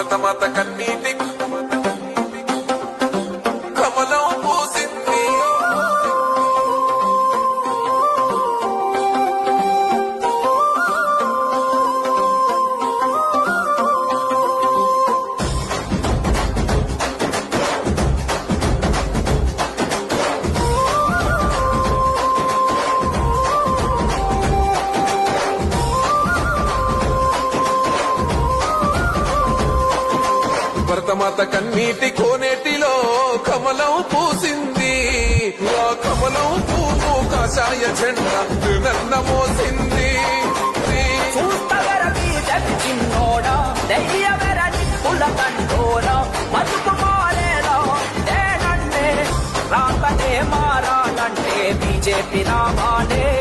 భరతమాత కన్నీటి కమలం పూసింది. భరతమాత కన్నీటి కోనేటిలో కమలం పూసింది. ఆ కమలం పువ్వు కాషాయ జెండా నన్న మోసింది. మారాలంటే బీజేపీ రావాలే.